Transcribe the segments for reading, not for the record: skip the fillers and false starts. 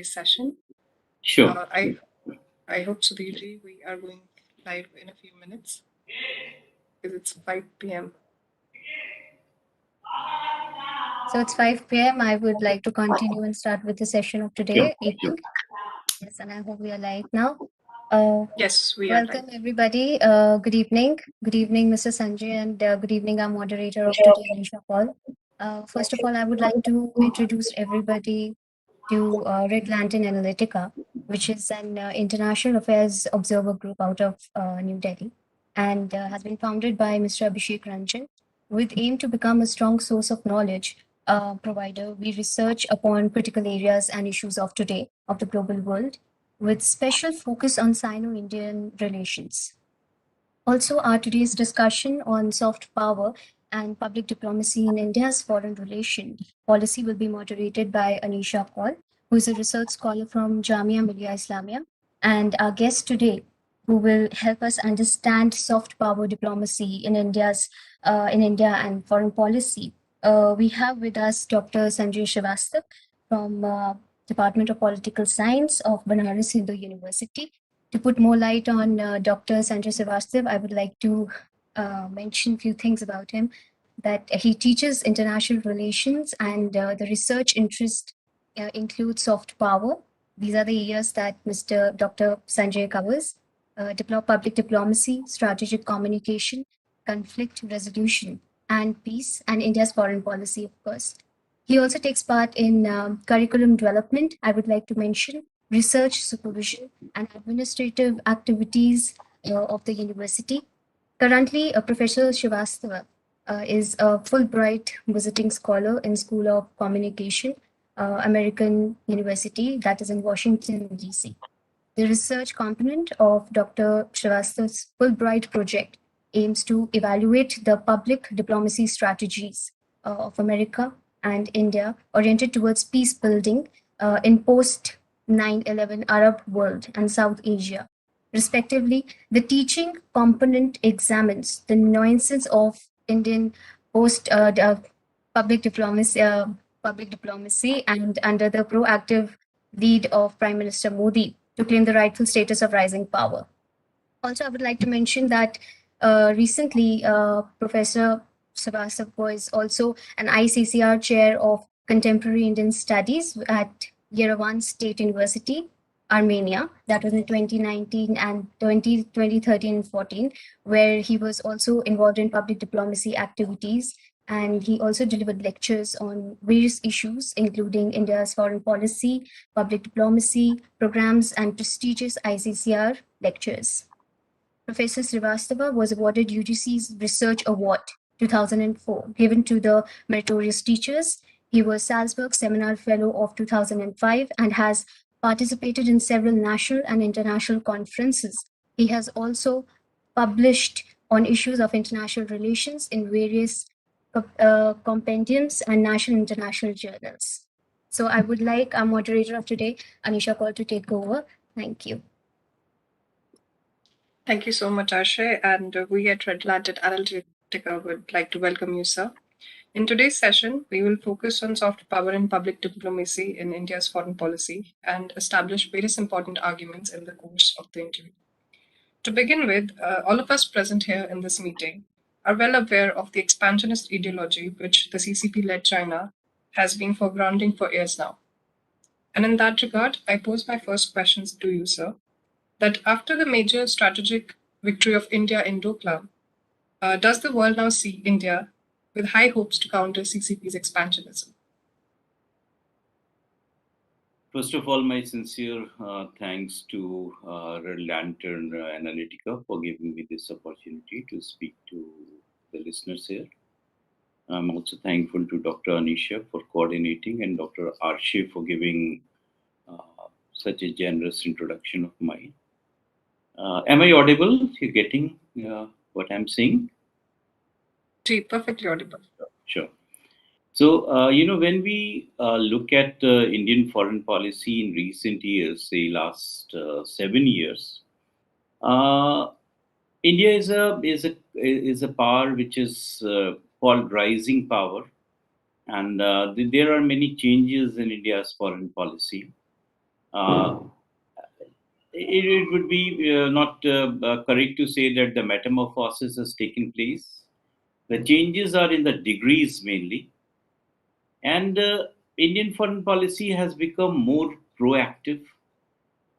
session. Sure. I hope, Sudhirji, we are going live in a few minutes because it's 5 p.m. So it's 5 p.m. I would like to continue and start with the session of today, evening. Yes, and I hope we are live now. Yes, we are Welcome, live. everybody. Good evening. Good evening, Mr. Sanjay, and good evening, our moderator of today, Anisha Paul. First of all, I would like to introduce everybody to Red Lantern Analytica, which is an international affairs observer group out of New Delhi and has been founded by Mr. Abhishek Ranjan with aim to become a strong source of knowledge provider. We research upon critical areas and issues of today of the global world with special focus on Sino-Indian relations. Also, our today's discussion on soft power and public diplomacy in India's foreign relation policy will be moderated by Anisha Kaul, who is a research scholar from Jamia Millia Islamia, and our guest today, who will help us understand soft power diplomacy in India and foreign policy. We have with us Dr. Sanjay Srivastav from Department of Political Science of Banaras Hindu University. To put more light on Dr. Sanjay Srivastav, I would like to mention a few things about him. That he teaches international relations and the research interest includes soft power. These are the areas that Mr. Dr. Sanjay covers. Public diplomacy, strategic communication, conflict resolution, and peace, and India's foreign policy, of course. He also takes part in curriculum development, I would like to mention, research supervision, and administrative activities of the university. Currently, Professor Srivastava is a Fulbright visiting scholar in School of Communication, American University, that is in Washington, D.C. The research component of Dr. Srivastava's Fulbright project aims to evaluate the public diplomacy strategies of America and India oriented towards peace building in post 9/11 Arab world and South Asia. Respectively, the teaching component examines the nuances of Indian post public diplomacy, and under the proactive lead of Prime Minister Modi to claim the rightful status of rising power. Also, I would like to mention that recently Professor Srivastav was also an ICCR chair of Contemporary Indian Studies at Yerevan State University, Armenia. That was in 2019 and 2013 and 14, where he was also involved in public diplomacy activities. And he also delivered lectures on various issues, including India's foreign policy, public diplomacy, programs, and prestigious ICCR lectures. Professor Srivastava was awarded UGC's Research Award 2004, given to the meritorious teachers. He was Salzburg Seminar Fellow of 2005 and has participated in several national and international conferences. He has also published on issues of international relations in various compendiums and national and international journals. So I would like our moderator of today, Anisha Kaul, to take over. Thank you. Thank you so much, Ashay. And we at Red Lantern Analytica would like to welcome you, sir. In today's session, we will focus on soft power and public diplomacy in India's foreign policy and establish various important arguments in the course of the interview. To begin with, all of us present here in this meeting are well aware of the expansionist ideology which the CCP-led China has been foregrounding for years now. And in that regard, I pose my first questions to you, sir, that after the major strategic victory of India in Doklam, does the world now see India with high hopes to counter CCP's expansionism? First of all, my sincere thanks to Red Lantern Analytica for giving me this opportunity to speak to the listeners here. I'm also thankful to Dr. Anisha for coordinating and Dr. Arshay for giving such a generous introduction of mine. Am I audible? You're getting what I'm saying? Perfectly audible. Sure. So, when we look at Indian foreign policy in recent years, say last 7 years, India is a power which is called rising power, and there are many changes in India's foreign policy. Uh, it would be not correct to say that the metamorphosis has taken place. The changes are in the degrees mainly, and Indian foreign policy has become more proactive,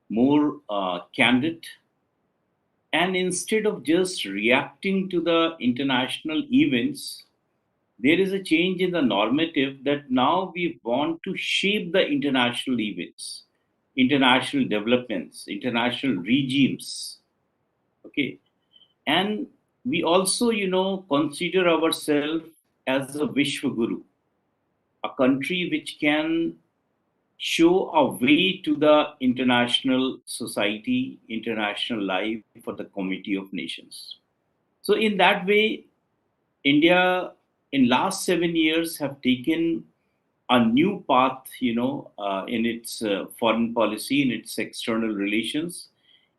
more candid, and instead of just reacting to the international events, there is a change in the normative that now we want to shape the international events, international developments, international regimes. Okay. And we also, consider ourselves as a Vishwaguru, a country which can show a way to the international society, international life for the community of nations. So in that way, India in last 7 years have taken a new path, in its foreign policy, in its external relations,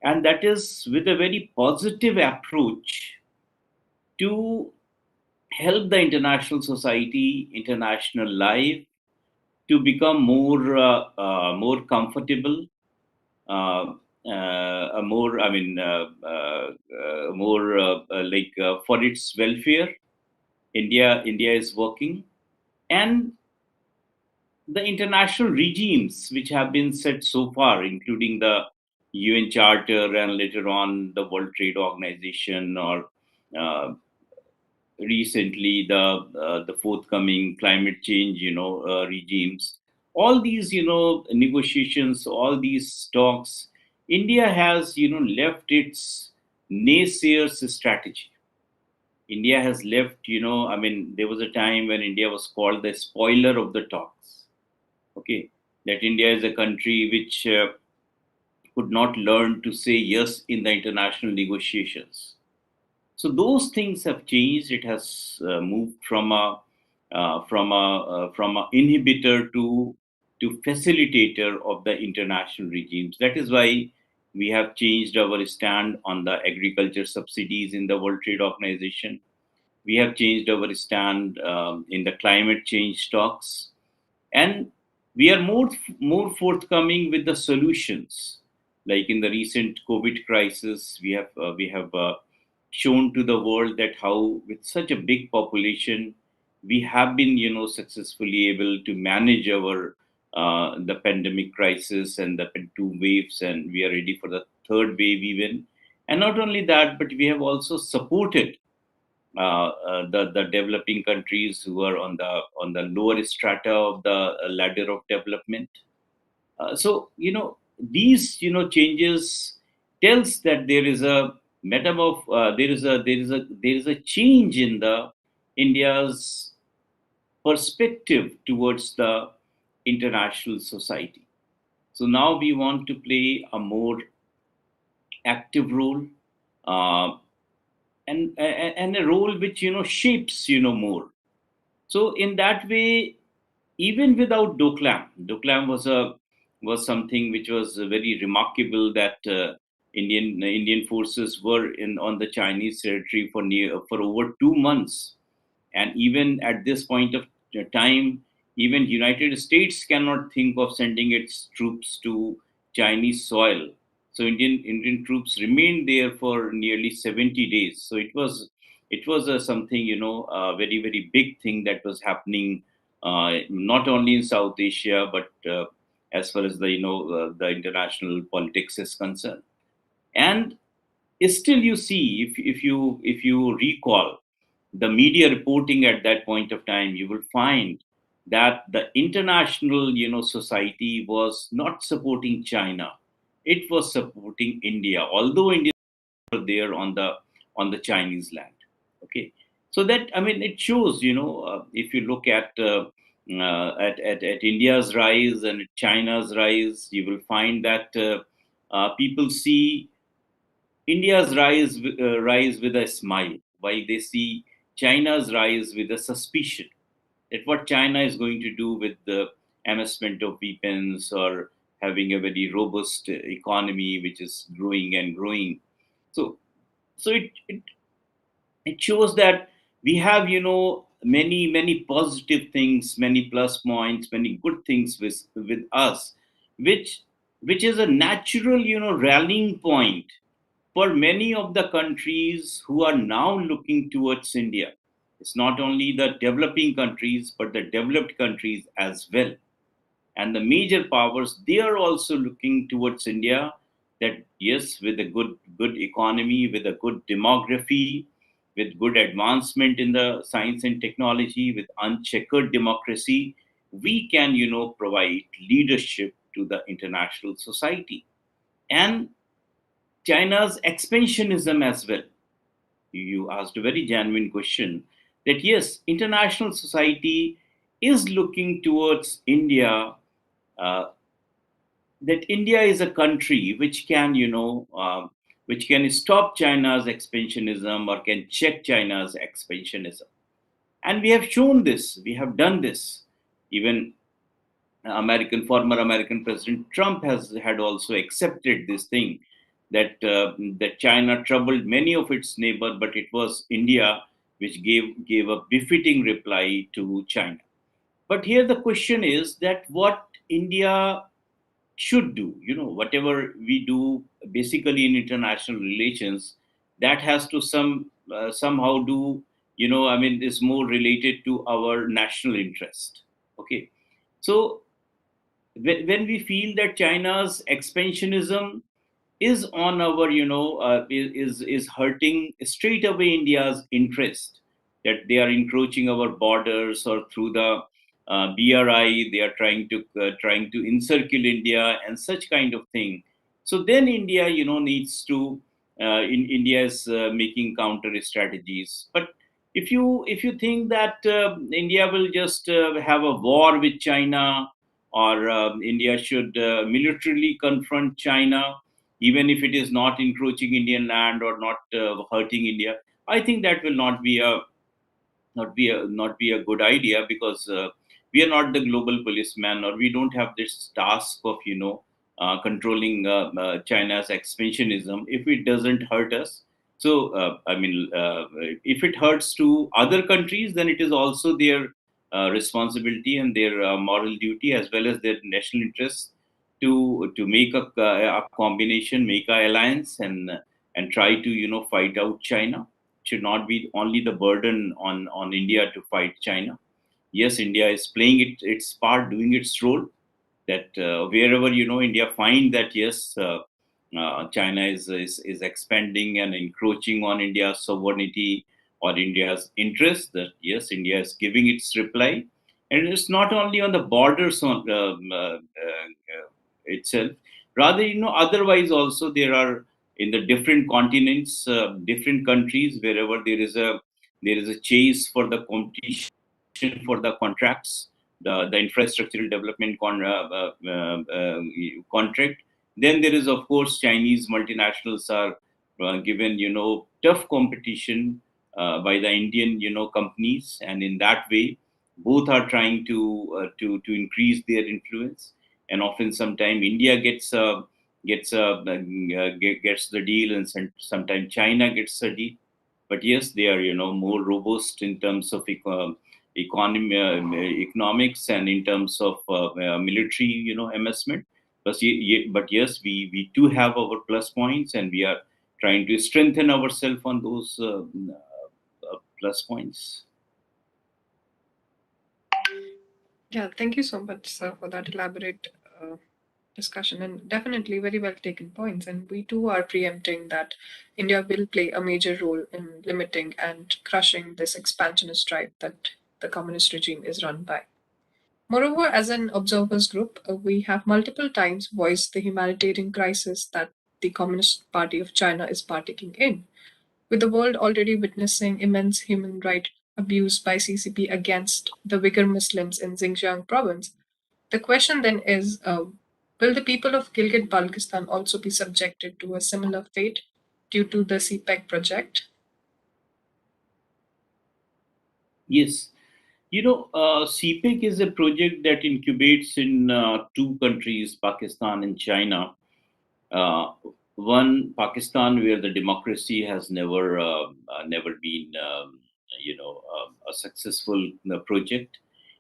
and that is with a very positive approach to help the international society, international life to become more comfortable, uh, more, I mean, more like for its welfare. India is working, and the international regimes which have been set so far, including the UN Charter and later on the World Trade Organization, or uh, recently the forthcoming climate change, regimes. All these, negotiations, all these talks, India has, left its naysayers strategy. India has left, I mean, there was a time when India was called the spoiler of the talks. Okay, that India is a country which could not learn to say yes in the international negotiations. So those things have changed. It has moved from a inhibitor to facilitator of the international regimes. That is why we have changed our stand on the agriculture subsidies in the World Trade Organization. We have changed our stand in the climate change talks, and we are more forthcoming with the solutions. Like in the recent COVID crisis, we have shown to the world that how with such a big population we have been, successfully able to manage our the pandemic crisis and the two waves, and we are ready for the third wave even. And not only that, but we have also supported the developing countries who are on the lower strata of the ladder of development. So these, changes tells that there is a there is a change in the India's perspective towards the international society. So now we want to play a more active role, uh, and a role which, shapes, more. So in that way, even without Doklam was something which was very remarkable, that Indian forces were in on the Chinese territory for over 2 months, and even at this point of time, even United States cannot think of sending its troops to Chinese soil. So Indian troops remained there for nearly 70 days. So it was something, a very very big thing that was happening, not only in South Asia, but as far as the international politics is concerned. And still, you see, if you recall the media reporting at that point of time, you will find that the international, society was not supporting China; it was supporting India, although India were there on the Chinese land. Okay, so that, I mean, it shows, if you look at India's rise and China's rise, you will find that people see India's rise with a smile, while they see China's rise with a suspicion that what China is going to do with the amassment of weapons, or having a very robust economy which is growing and growing. So, so it shows that we have, many positive things, many plus points, many good things with us, which which is a natural, rallying point for many of the countries who are now looking towards India. It's not only the developing countries, but the developed countries as well. And the major powers, they are also looking towards India, that yes, with a good economy, with a good demography, with good advancement in the science and technology, with uncheckered democracy, we can, provide leadership to the international society. And China's expansionism as well. You asked a very genuine question, that yes, international society is looking towards India, uh, that India is a country which can, which can stop China's expansionism or can check China's expansionism. And we have shown this, we have done this. Even former American President Trump has had also accepted this thing, that China troubled many of its neighbors, but it was India which gave a befitting reply to China. But here the question is that what India should do, whatever we do basically in international relations, that has to somehow do, is more related to our national interest. Okay, so when we feel that China's expansionism is on our, is hurting straight away India's interest, that they are encroaching our borders, or through the BRI they are trying to encircle India and such kind of thing. So then India, needs to India is making counter strategies. But if you think that India will just have a war with China, or India should militarily confront China, even if it is not encroaching Indian land or not hurting India, I think that will not be a good idea, because we are not the global policeman, or we don't have this task of controlling China's expansionism if it doesn't hurt us. So if it hurts to other countries, then it is also their responsibility and their moral duty, as well as their national interest, to make a combination, make a alliance, and try to fight out China. Should not be only the burden on India to fight China. Yes, India is playing its part, doing its role. That wherever India find that yes, China is expanding and encroaching on India's sovereignty or India's interest, that yes, India is giving its reply, and it's not only on the borders on itself. Rather, otherwise also there are, in the different continents, different countries, wherever there is a chase for the competition for the contracts, the infrastructural development contract. Then there is, of course, Chinese multinationals are given tough competition by the Indian companies, and in that way, both are trying to increase their influence. And often, sometime India gets the deal, and sometimes China gets the deal. But yes, they are more robust in terms of economics, and in terms of military investment. But yes, we do have our plus points, and we are trying to strengthen ourselves on those plus points. Yeah, thank you so much, sir, for that elaborate discussion, and definitely very well taken points. And we too are preempting that India will play a major role in limiting and crushing this expansionist drive that the communist regime is run by. Moreover, as an observers group, we have multiple times voiced the humanitarian crisis that the Communist Party of China is partaking in, with the world already witnessing immense human right abuse by CCP against the Uyghur Muslims in Xinjiang province. The question then is, will the people of Gilgit Baltistan also be subjected to a similar fate due to the CPEC project? Yes. CPEC is a project that incubates in two countries, Pakistan and China. Uh, One, Pakistan, where the democracy has never been a successful project,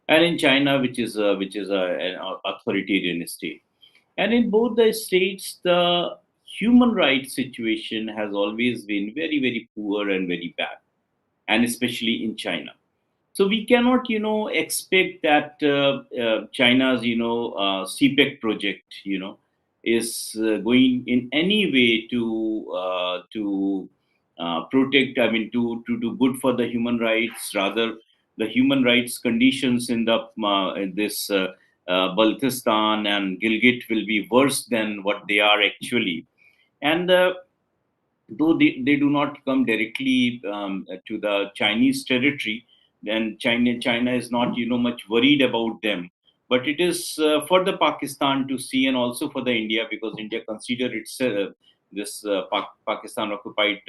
and in China, which is an authoritarian state. And in both the states, the human rights situation has always been very, very poor and very bad, and especially in China. So we cannot, expect that China's, CPEC project, is going in any way to protect. I mean, to do good for the human rights. Rather, the human rights conditions in this Baltistan and Gilgit will be worse than what they are actually. And though they do not come directly to the Chinese territory, then China is not much worried about them. But it is for the Pakistan to see, and also for the India, because India consider its this Pakistan occupied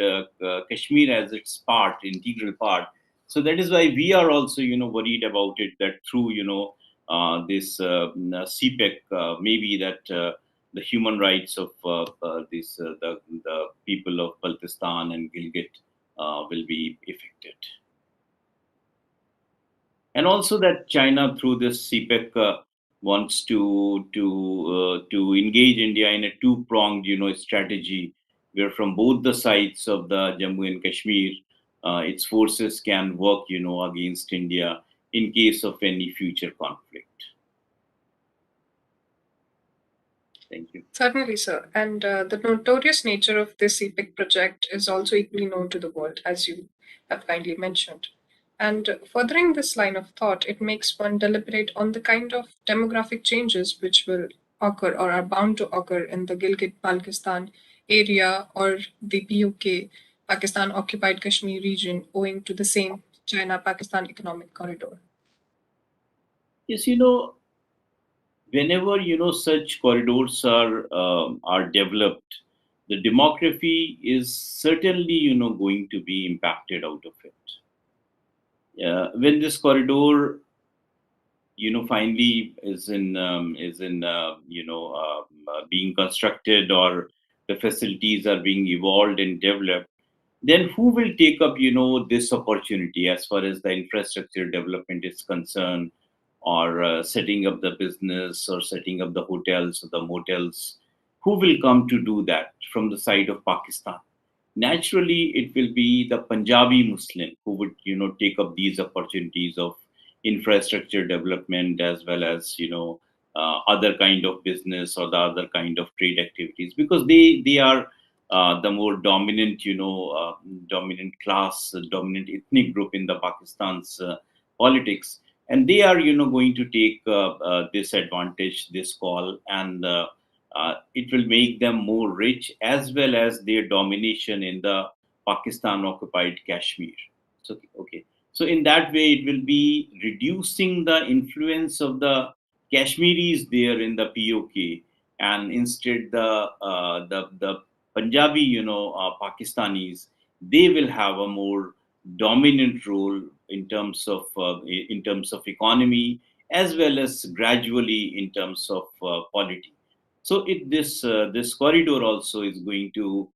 Kashmir as its part, integral part. So that is why we are also worried about it, that through this CPEC, maybe that the human rights of the people of Baltistan and Gilgit will be affected. And also that China, through this CPEC, wants to engage India in a two-pronged, strategy, where from both the sides of the Jammu and Kashmir, its forces can work, against India in case of any future conflict. Thank you. Certainly, sir. And the notorious nature of this CPEC project is also equally known to the world, as you have kindly mentioned. And furthering this line of thought, it makes one deliberate on the kind of demographic changes which will occur or are bound to occur in the Gilgit Baltistan area or the POK, Pakistan occupied Kashmir region, owing to the same China Pakistan economic corridor. Yes, whenever such corridors are developed, the demography is certainly going to be impacted out of it. When this corridor finally is in being constructed, or the facilities are being evolved and developed, then who will take up this opportunity as far as the infrastructure development is concerned, or setting up the business, or setting up the hotels or the motels? Who will come to do that from the side of Pakistan? Naturally, it will be the Punjabi Muslim who would take up these opportunities of infrastructure development, as well as other kind of business or the other kind of trade activities, because they are the more dominant dominant class, dominant ethnic group in the Pakistan's politics, and they are going to take this advantage, this call, and it will make them more rich, as well as their domination in the Pakistan occupied Kashmir. So okay, so in that way it will be reducing the influence of the Kashmiris there in the POK, and instead the Punjabi Pakistanis, they will have a more dominant role in terms of economy, as well as gradually in terms of polity. So this corridor also is going to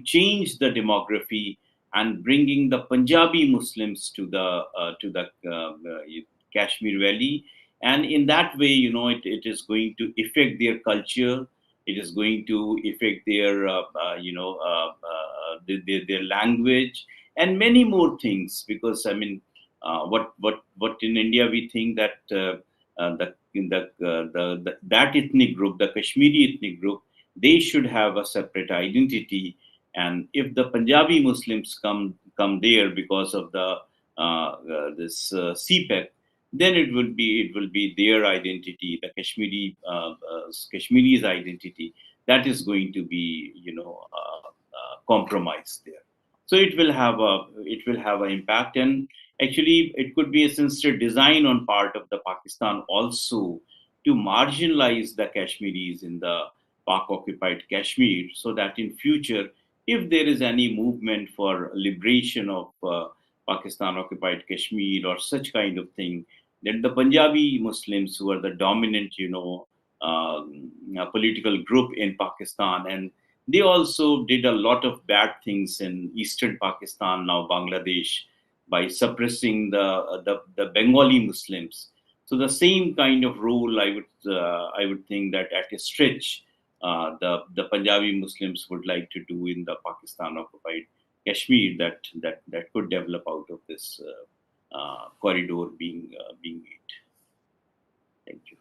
change the demography, and bringing the Punjabi Muslims to the Kashmir Valley, and in that way, it is going to affect their culture. It is going to affect their their language, and many more things. Because I mean, what in India we think that that ethnic group, the Kashmiri ethnic group, they should have a separate identity. And if the Punjabi Muslims come there because of the this CPEC, then it will be their identity, the Kashmiri's identity, that is going to be compromised there. So it will have an impact, and actually it could be a sincere design on part of the Pakistan also to marginalize the Kashmiris in the Pak occupied Kashmir, so that in future, if there is any movement for liberation of Pakistan occupied Kashmir or such kind of thing, then the Punjabi Muslims, who are the dominant political group in Pakistan, and they also did a lot of bad things in eastern Pakistan, now Bangladesh, by suppressing the Bengali Muslims. So the same kind of role I would think that at a stretch the Punjabi Muslims would like to do in the Pakistan occupied Kashmir, that could develop out of this corridor being made. Thank you.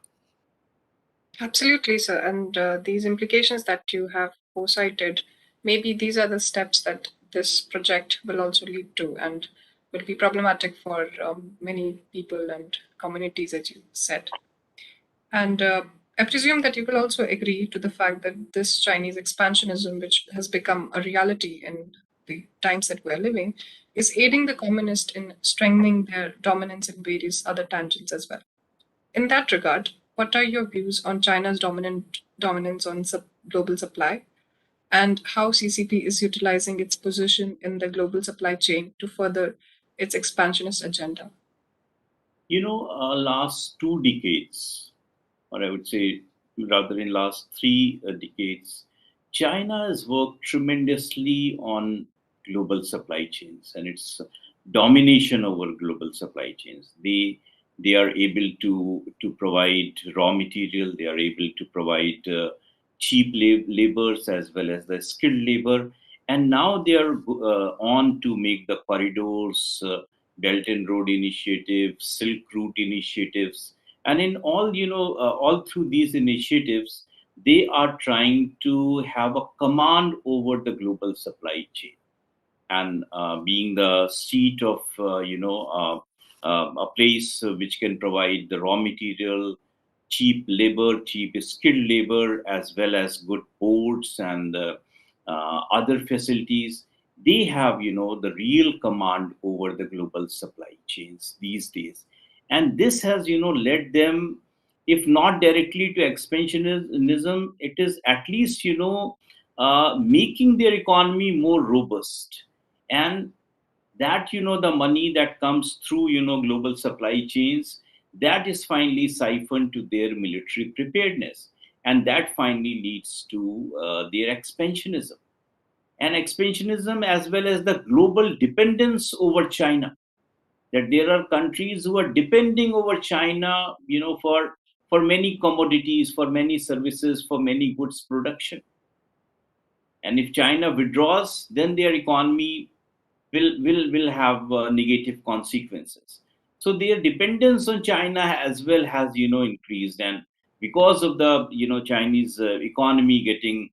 Absolutely, sir. And these implications that you have foresighted, maybe these are the steps that this project will also lead to and will be problematic for many people and communities, as you said. And I presume that you will also agree to the fact that this Chinese expansionism, which has become a reality in the times that we're living, is aiding the communists in strengthening their dominance in various other tangents as well. In that regard, what are your views on China's dominance on global supply and how CCP is utilizing its position in the global supply chain to further its expansionist agenda? Last 2 decades, or I would say rather in last 3 decades, China has worked tremendously on global supply chains and its domination over global supply chains. They are able to provide raw material. They are able to provide cheap labors as well as the skilled labor, and now they are on to make the corridors. Belt and Road Initiative, Silk Route initiatives, and in all all through these initiatives, they are trying to have a command over the global supply chain, and being the seat of a place which can provide the raw material, cheap labor, cheap skilled labor, as well as good ports and other facilities. They have the real command over the global supply chains these days, and this has led them, if not directly to expansionism, it is at least making their economy more robust. And that the money that comes through global supply chains, that is finally siphoned to their military preparedness, and that finally leads to their expansionism as well as the global dependence over China, that there are countries who are depending over China for many commodities, for many services, for many goods production. And if China withdraws, then their economy will have negative consequences. So their dependence on China as well has increased, and because of the Chinese economy getting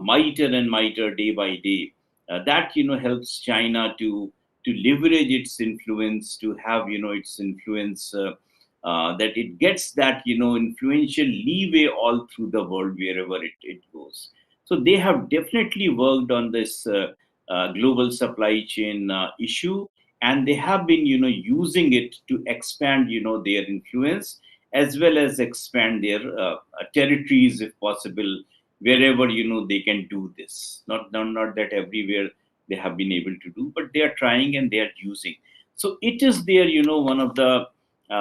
mightier and mightier day by day, that helps China to leverage its influence, to have its influence, that it gets that influential leeway all through the world wherever it goes. So they have definitely worked on this global supply chain issue, and they have been using it to expand their influence as well as expand their territories if possible, wherever they can do this. Not that everywhere they have been able to do, but they are trying and they are using. So it is their one of the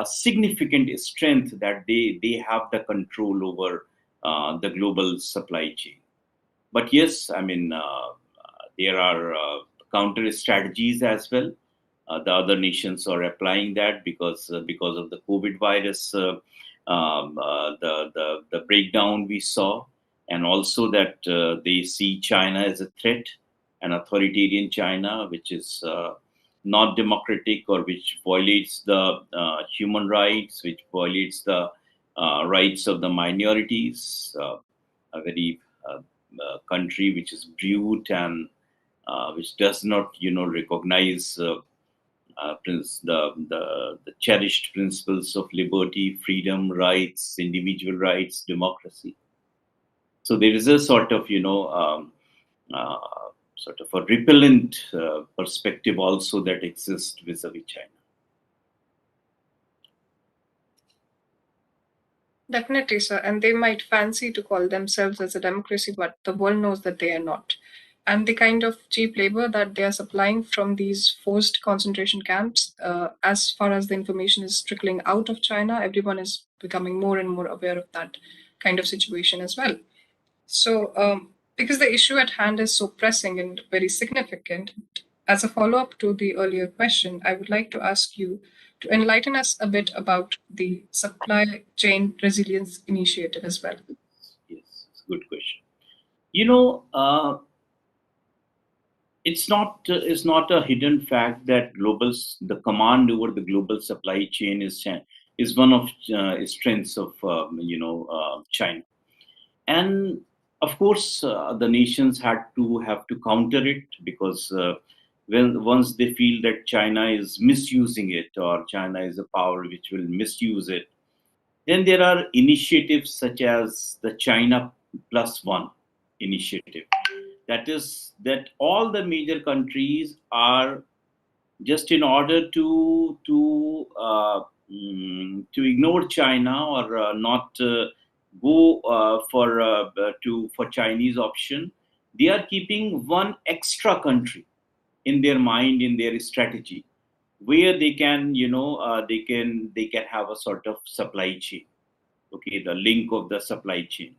significant strength that they have the control over the global supply chain. But yes, I mean, there are counter strategies as well. The other nations are applying that because of the COVID virus, the breakdown we saw, and also that they see China as a threat, an authoritarian China, which is not democratic, or which violates the human rights, which violates the rights of the minorities. A very country which is brute and which does not recognize the cherished principles of liberty, freedom, rights, individual rights, democracy. So there is a sort of uh, sort of a repellent perspective also that exists vis-a-vis China. Definitely, sir. And they might fancy to call themselves as a democracy, but the world knows that they are not. And the kind of cheap labor that they are supplying from these forced concentration camps, as far as the information is trickling out of China, everyone is becoming more and more aware of that kind of situation as well. So, because the issue at hand is so pressing and very significant, as a follow up to the earlier question, I would like to ask you to enlighten us a bit about the Supply Chain Resilience Initiative as well. Yes, it's a good question. You know, it's not a hidden fact that the command over the global supply chain is one of strengths of China, and of course the nations had to have to counter it, because when once they feel that China is misusing it, or China is a power which will misuse it, then there are initiatives such as the China Plus One initiative. That is, that all the major countries are, just in order to ignore China, or not go for Chinese option, they are keeping one extra country in their mind, in their strategy, where they can, they can have a sort of supply chain. Okay, the link of the supply chain.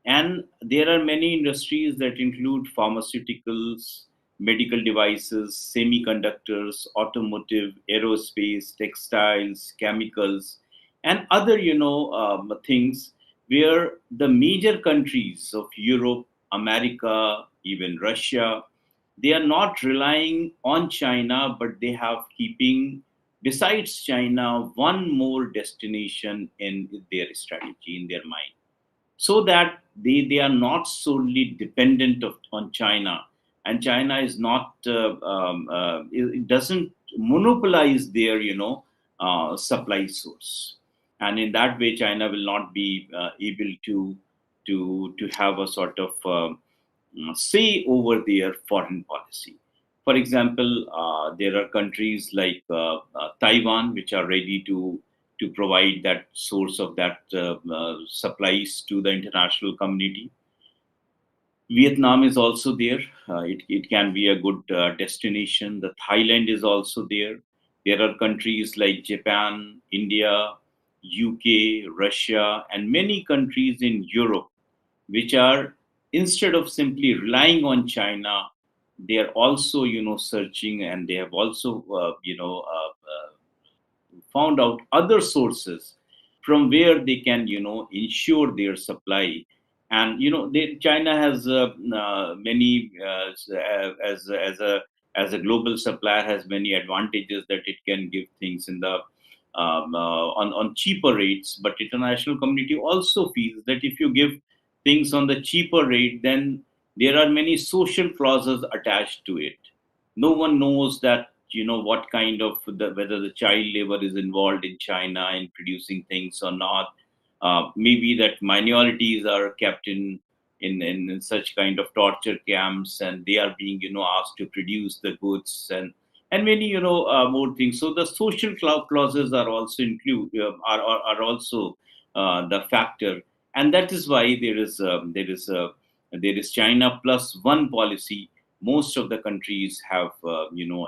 And there are many industries that include pharmaceuticals, medical devices, semiconductors, automotive, aerospace, textiles, chemicals, and other, things, where the major countries of Europe, America, even Russia, they are not relying on China, but they have keeping, besides China, one more destination in their strategy, in their mind, so that they are not solely dependent on China, and China is not it doesn't monopolize their supply source, and in that way China will not be able to have a sort of say over their foreign policy. For example, there are countries like Taiwan, which are ready to provide that source of that supplies to the international community. Vietnam is also there. It can be a good destination. The Thailand is also there. There are countries like Japan, India, UK, Russia, and many countries in Europe, which are, instead of simply relying on China, they are also searching, and they have also found out other sources from where they can ensure their supply. And China has many as a global supplier, has many advantages, that it can give things in the on cheaper rates. But international community also feels that if you give things on the cheaper rate, then there are many social clauses attached to it. No one knows that what kind of whether the child labor is involved in China in producing things or not. Maybe that minorities are kept in such kind of torture camps, and they are being asked to produce the goods, and many more things. So the social clauses are also are also the factor, and that is why there is China Plus One policy. Most of the countries have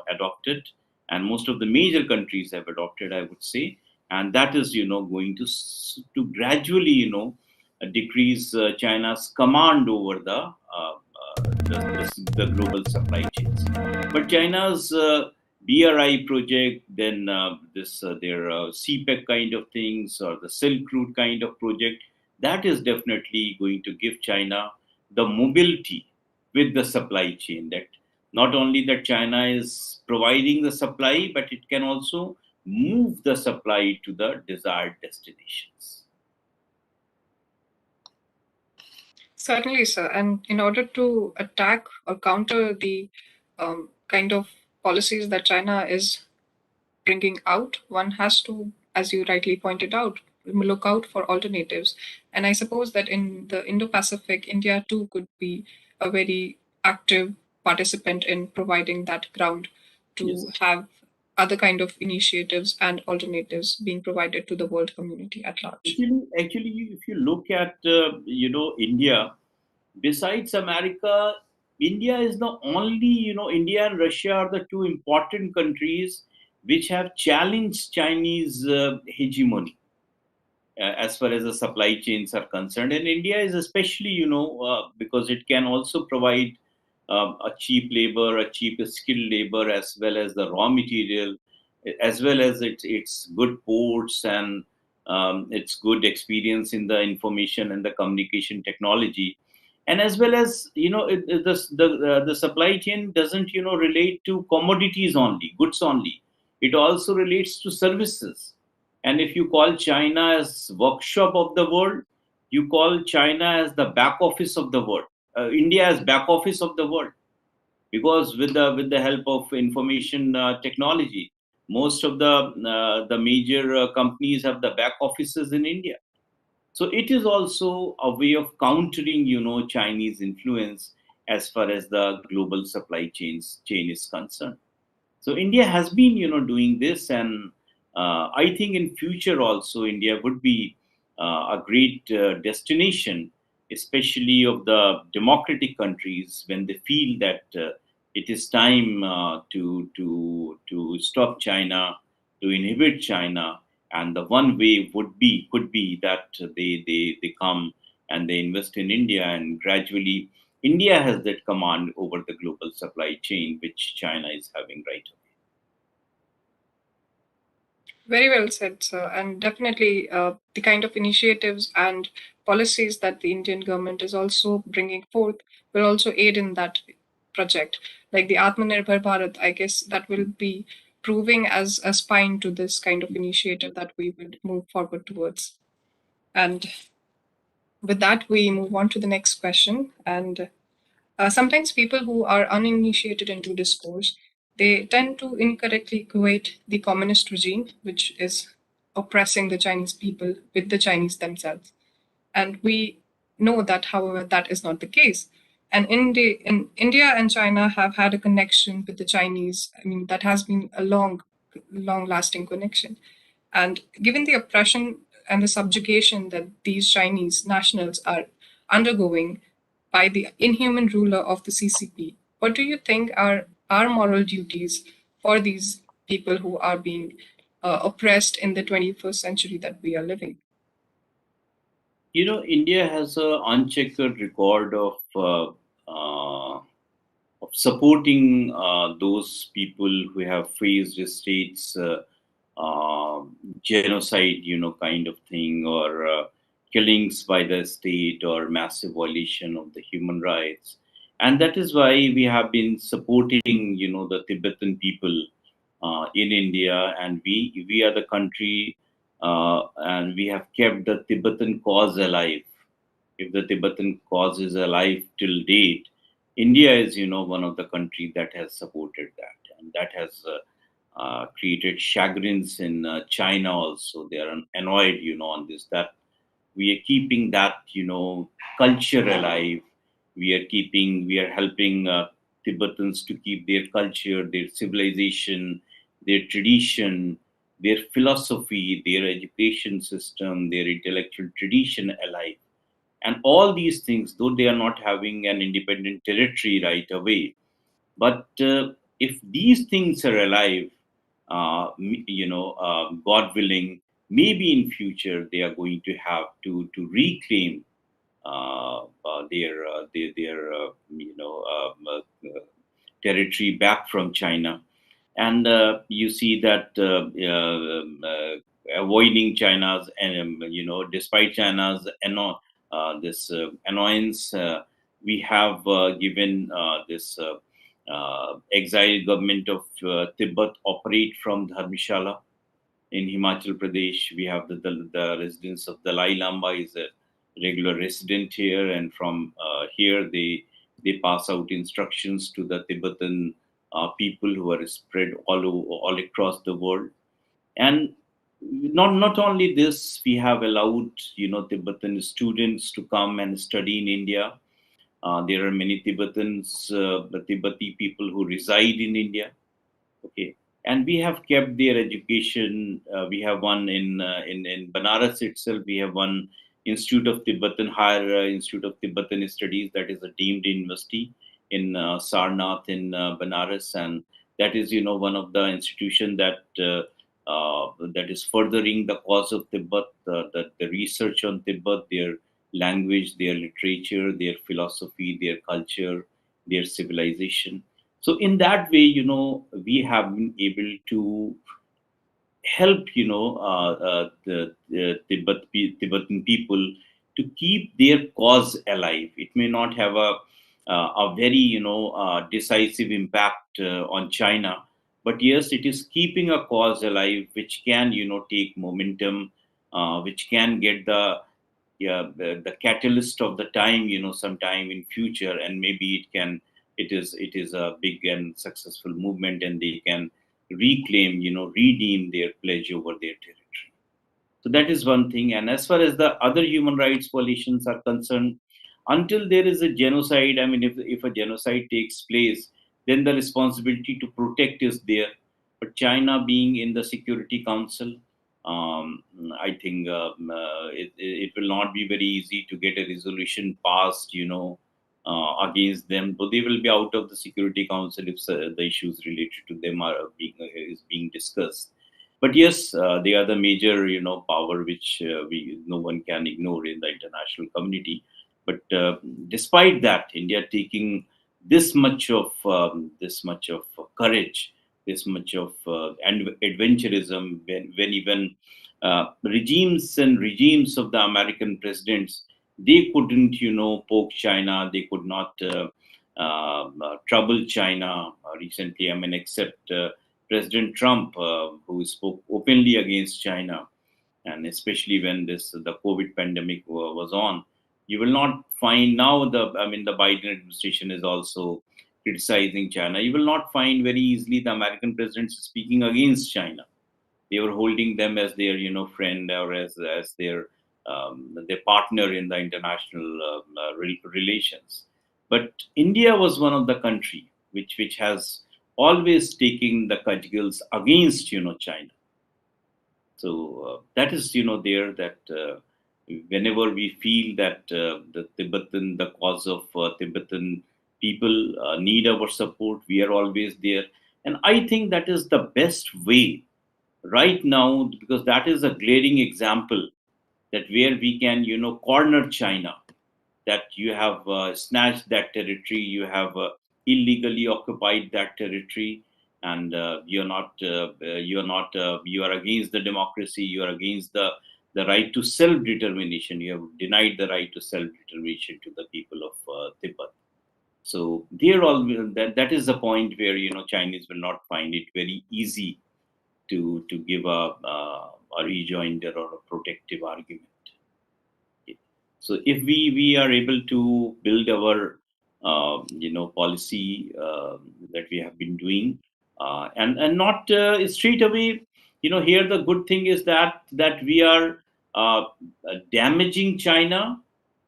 adopted, and most of the major countries have adopted, I would say. And that is going to gradually decrease China's command over the global supply chains. But China's BRI project, then this their CPEC kind of things, or the Silk Route kind of project, that is definitely going to give China the mobility with the supply chain. That not only that China is providing the supply, but it can also move the supply to the desired destinations. Certainly, sir. And in order to attack or counter the kind of policies that China is bringing out, one has to, as you rightly pointed out, look out for alternatives. And I suppose that in the Indo Pacific, India too could be a very active participant in providing that ground to Yes. have other kind of initiatives and alternatives being provided to the world community at large. Actually, if you look at India, besides America, India is the only, India and Russia are the two important countries which have challenged Chinese hegemony as far as the supply chains are concerned. And India is especially, because it can also provide a cheap labor, a cheap skilled labor, as well as the raw material. as well as its good ports and its good experience in the information and the communication technology. And as well as, the supply chain doesn't, relate to commodities only, goods only. It also relates to services. And if you call China as workshop of the world, you call China as the back office of the world, India as back office of the world. Because with the help of information technology, most of the major companies have the back offices in India. So it is also a way of countering, Chinese influence as far as the global supply chain is concerned. So India has been, doing this, and I think in future also India would be a great destination, especially of the democratic countries, when they feel that it is time to stop China, to inhibit China. And the one way could be that they come and they invest in India, and gradually India has that command over the global supply chain, which China is having right away. Very well said, sir. And definitely, the kind of initiatives and policies that the Indian government is also bringing forth will also aid in that project. Like the Atmanirbhar Bharat, I guess that will be proving as a spine to this kind of initiative that we would move forward towards. And with that, we move on to the next question. And sometimes people who are uninitiated into discourse, they tend to incorrectly equate the communist regime, which is oppressing the Chinese people, with the Chinese themselves. And we know that, however, that is not the case. And India and China have had a connection with the Chinese. I mean, that has been a long lasting connection. And given the oppression and the subjugation that these Chinese nationals are undergoing by the inhuman ruler of the CCP, what do you think are our moral duties for these people who are being oppressed in the 21st century that we are living? India has a uncheckered record of supporting those people who have faced the state's genocide, kind of thing, or killings by the state, or massive violation of the human rights. And that is why we have been supporting, the Tibetan people in India, and we are the country, and we have kept the Tibetan cause alive. If the Tibetan cause is alive till date, India is, one of the country that has supported that, and that has created chagrins in China also. They are annoyed, on this, that we are keeping that, culture alive. We are helping Tibetans to keep their culture, their civilization, their tradition, their philosophy, their education system, their intellectual tradition alive. And all these things, though they are not having an independent territory right away, but if these things are alive, God willing, maybe in future they are going to have to reclaim their territory back from China. And you see that avoiding China's, and despite China's this annoyance, we have given this exiled government of Tibet operate from Dharmshala in Himachal Pradesh. We have the residence of Dalai Lama is a regular resident here, and from here they pass out instructions to the Tibetan people who are spread all across the world. And not only this, we have allowed Tibetan students to come and study in India. There are many the Tibetan people who reside in India. Okay, and we have kept their education. We have one in Banaras itself. We have one Institute of Tibetan Higher Institute of Tibetan Studies, that is a deemed university in Sarnath in Banaras, and that is one of the institution that is furthering the cause of Tibet, the research on Tibet, their language, their literature, their philosophy, their culture, their civilization. So in that way, we have been able to help the Tibetan people to keep their cause alive. It may not have a very decisive impact on China, but yes, it is keeping a cause alive, which can take momentum, which can get the catalyst of the time, sometime in future, and maybe it is a big and successful movement, and they can reclaim, redeem their pledge over their territory. So that is one thing. And as far as the other human rights coalitions are concerned, until there is a genocide, I mean, if a genocide takes place, then the responsibility to protect is there. But China being in the Security Council, I think it will not be very easy to get a resolution passed, against them. So they will be out of the Security Council if the issues related to them is being discussed. But yes, they are the major power which we no one can ignore in the international community. But despite that, India taking this much of courage, this much of and adventurism, when even regimes of the American presidents, they couldn't poke China, they could not trouble China recently, I mean, except President Trump, who spoke openly against China, and especially when the COVID pandemic was on. You will not find now the Biden administration is also criticizing China. You will not find very easily the American presidents speaking against China. They were holding them as their friend, or as their partner in the international relations. But India was one of the country which has always taken the cudgels against China. So that is there that whenever we feel that the cause of Tibetan people need our support, we are always there. And I think that is the best way right now, because that is a glaring example that where we can corner China, that you have snatched that territory, you have illegally occupied that territory, and you are against the democracy, you are against the right to self determination, you have denied the right to self determination to the people of Tibet. So there all that is the point where Chinese will not find it very easy to give a rejoinder or a protective argument. So if we are able to build our policy that we have been doing, and not straight away, here the good thing is that we are damaging China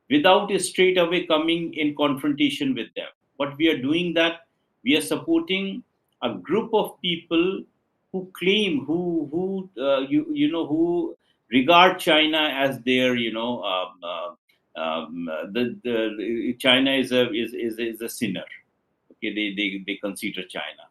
without straight away coming in confrontation with them. What we are doing, that we are supporting a group of people who claim, who regard China as their China is a sinner. Okay, they consider China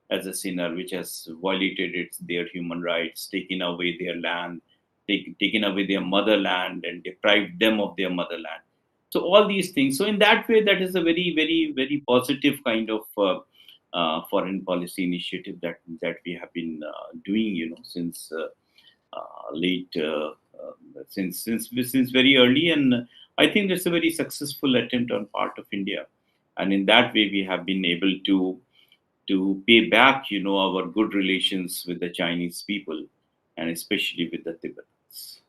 as a sinner which has violated their human rights, taken away their land, taken away their motherland, and deprived them of their motherland. So all these things. So in that way, that is a very, very, very positive kind of foreign policy initiative that we have been doing, since late, since very early, and I think that's a very successful attempt on part of India, and in that way, we have been able to pay back, our good relations with the Chinese people, and especially with the Tibetans.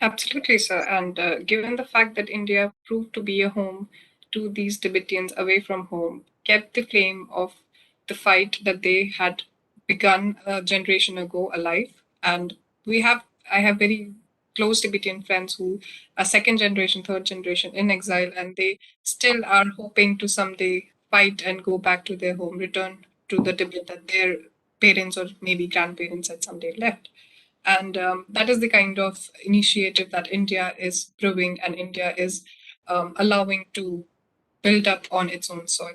Absolutely, sir. And given the fact that India proved to be a home to these Tibetans away from home, kept the flame of the fight that they had begun a generation ago alive. And I have very close Tibetan friends who are second generation, third generation in exile, and they still are hoping to someday fight and go back to their home, return to the Tibet that their parents or maybe grandparents had someday left. And that is the kind of initiative that India is brewing, and India is allowing to build up on its own soil.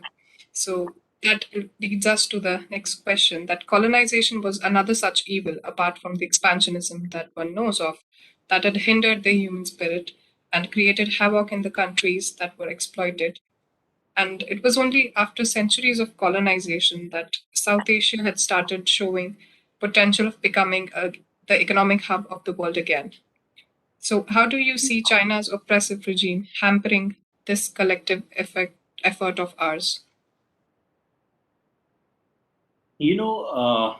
So that leads us to the next question, that colonization was another such evil, apart from the expansionism that one knows of, that had hindered the human spirit and created havoc in the countries that were exploited. And it was only after centuries of colonization that South Asia had started showing potential of becoming the economic hub of the world again. So, how do you see China's oppressive regime hampering this collective effort of ours? You know,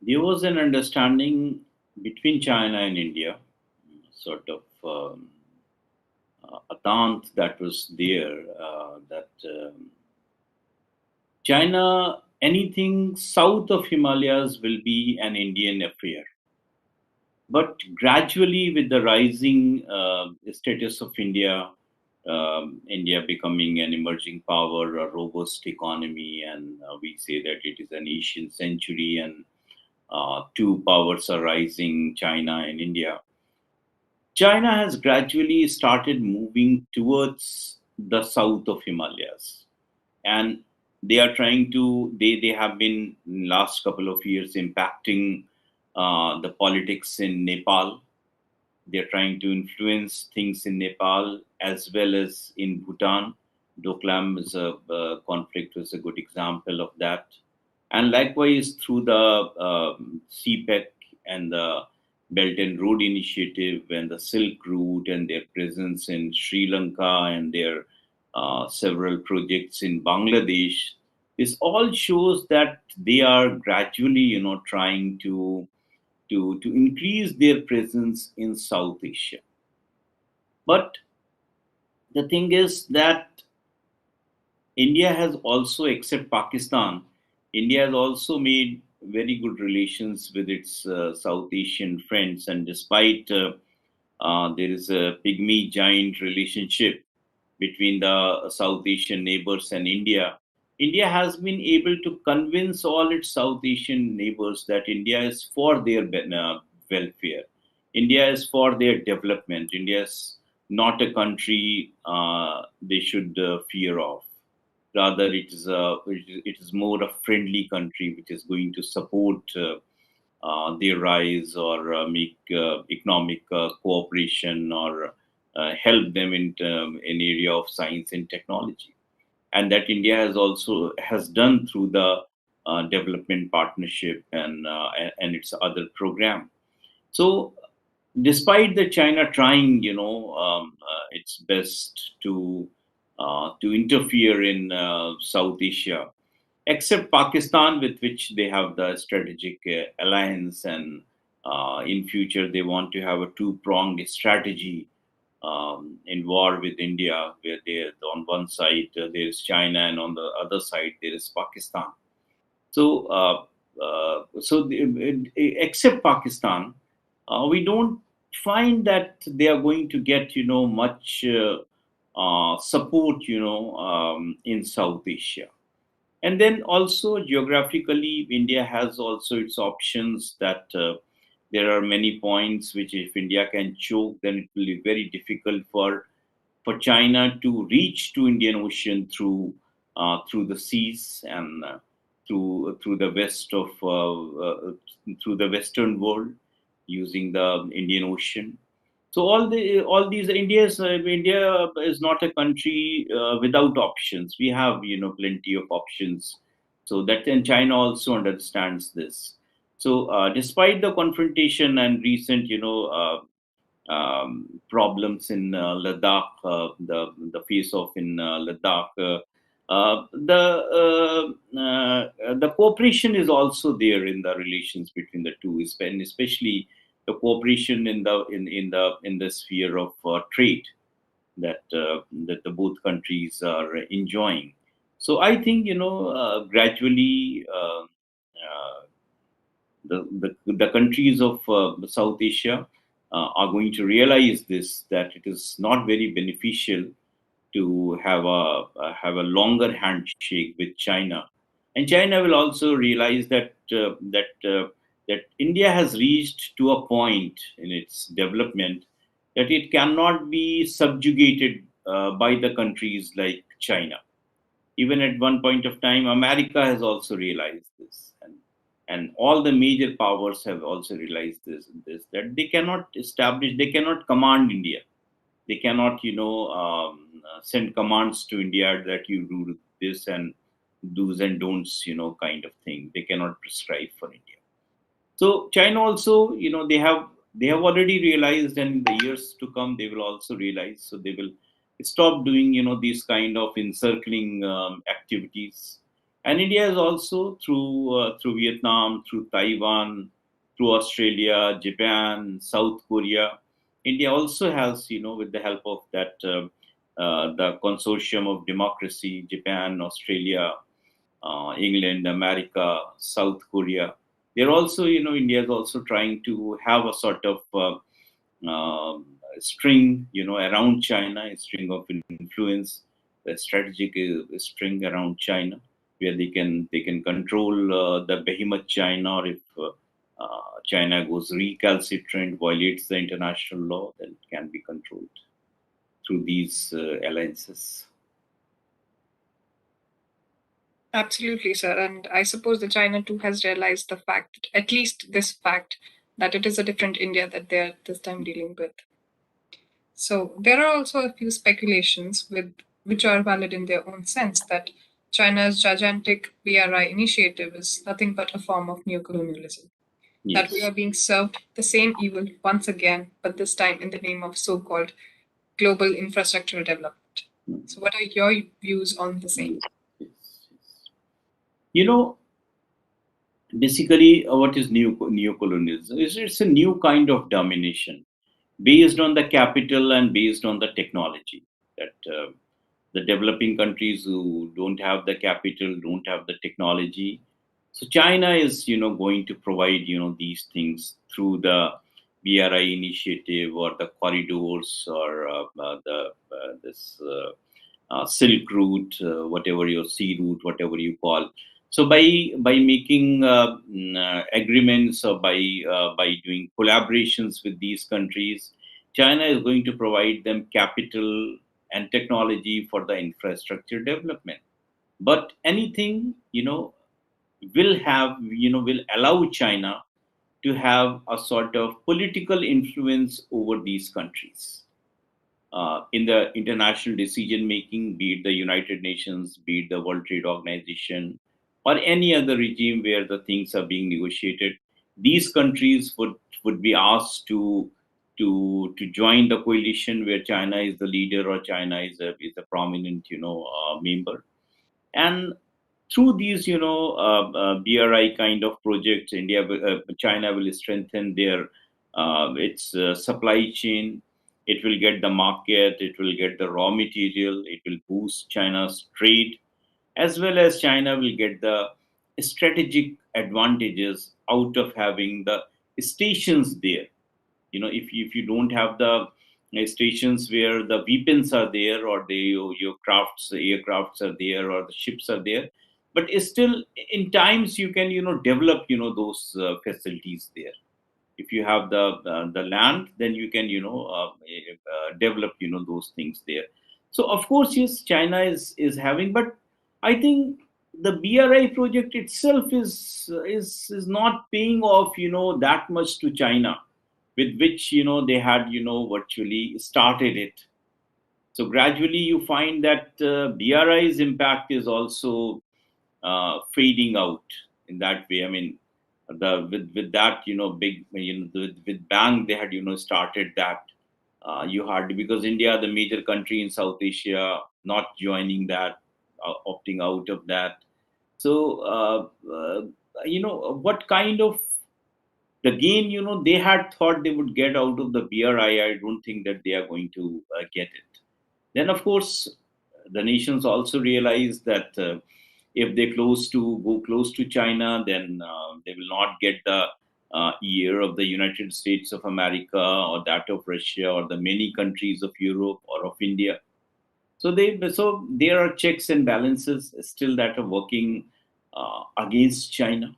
there was an understanding between China and India, sort of a taunt that was there, that China, anything south of Himalayas will be an Indian affair. But gradually, with the rising status of India, India becoming an emerging power, a robust economy, and we say that it is an Asian century, and two powers are rising, China and India. China has gradually started moving towards the south of Himalayas, and they are trying to. They have been in last couple of years impacting the politics in Nepal. They're trying to influence things in Nepal as well as in Bhutan. Doklam is a conflict was a good example of that. And likewise through the CPEC and the Belt and Road Initiative and the Silk Route and their presence in Sri Lanka and their several projects in Bangladesh. This all shows that they are gradually, trying to increase their presence in South Asia. But the thing is that India has also, except Pakistan, India has also made very good relations with its South Asian friends. And despite there is a pygmy giant relationship between the South Asian neighbors and India, India has been able to convince all its South Asian neighbors that India is for their welfare. India is for their development. India is not a country they should fear of. Rather, it is more a friendly country which is going to support their rise or make economic cooperation or help them in area of science and technology, and that India has also has done through the development partnership and its other program. So, despite the China trying, its best to interfere in South Asia, except Pakistan, with which they have the strategic alliance, and in future they want to have a two-pronged strategy in war with India, where they on one side there is China, and on the other side there is Pakistan. So, except Pakistan, we don't find that they are going to get much support in South Asia. And then also geographically, India has also its options that there are many points which if India can choke, then it will be very difficult for China to reach to Indian Ocean through the seas and through the through the Western world using the Indian Ocean. So all these India is not a country without options. We have plenty of options. So that and China also understands this. So despite the confrontation and recent problems in Ladakh, the face off in Ladakh. The cooperation is also there in the relations between the two, and especially the cooperation in the sphere of trade that the both countries are enjoying. So I think gradually the countries of South Asia are going to realize this, that it is not very beneficial to have a longer handshake with China, and China will also realize that India has reached to a point in its development that it cannot be subjugated by the countries like China. Even at one point of time, America has also realized this, and all the major powers have also realized this that they cannot command India. They cannot send commands to India that you do this and do's and don'ts, kind of thing. They cannot prescribe for India. So China also, they have already realized, and in the years to come, they will also realize. So they will stop doing, these kind of encircling activities. And India is also through Vietnam, through Taiwan, through Australia, Japan, South Korea. India also has, with the help of that the consortium of democracy, Japan, Australia, England, America, South Korea. They're also, India is also trying to have a sort of string, around China, a string of influence, a strategic string around China, where they can control the behemoth China, or if China goes recalcitrant, violates the international law, then it can be controlled through these alliances. Absolutely, sir. And I suppose that China too has realized the fact, at least this fact, that it is a different India that they're this time dealing with. So there are also a few speculations which are valid in their own sense that China's gigantic BRI initiative is nothing but a form of neocolonialism. That we Yes. are being served the same evil once again, but this time in the name of so-called global infrastructural development. So what are your views on the same? Yes, yes. You know, basically, what is neocolonialism? It's a new kind of domination based on the capital and based on the technology. That the developing countries who don't have the capital, don't have the technology. So China is, going to provide, these things through the BRI initiative, or the corridors, or the this Silk Route, whatever your sea route, whatever you call. So by making agreements, or by doing collaborations with these countries, China is going to provide them capital and technology for the infrastructure development. But anything, will allow China to have a sort of political influence over these countries in the international decision making, be it the United Nations, be it the World Trade Organization, or any other regime where the things are being negotiated. These countries would be asked to join the coalition where China is the leader, or China is a prominent member. And through these BRI kind of projects, China will strengthen their its supply chain. It will get the market, it will get the raw material, it will boost China's trade, as well as China will get the strategic advantages out of having the stations there. If you don't have the stations where the weapons are there, or your aircrafts are there, or the ships are there, but still in times you can develop those facilities there. If you have the land, then you can develop those things there. So of course, yes, China is having, but I think the BRI project itself is not paying off that much to China, with which they had virtually started it. So gradually you find that BRI's impact is also fading out in that way. I mean, the with that big with bang they had started that. You hardly, because India, the major country in South Asia, not joining that, opting out of that. So what kind of the gain they had thought they would get out of the BRI, I don't think that they are going to get it. Then of course the nations also realize that if they go close to China, then they will not get the ear of the United States of America, or that of Russia, or the many countries of Europe, or of India. So there are checks and balances still that are working against China.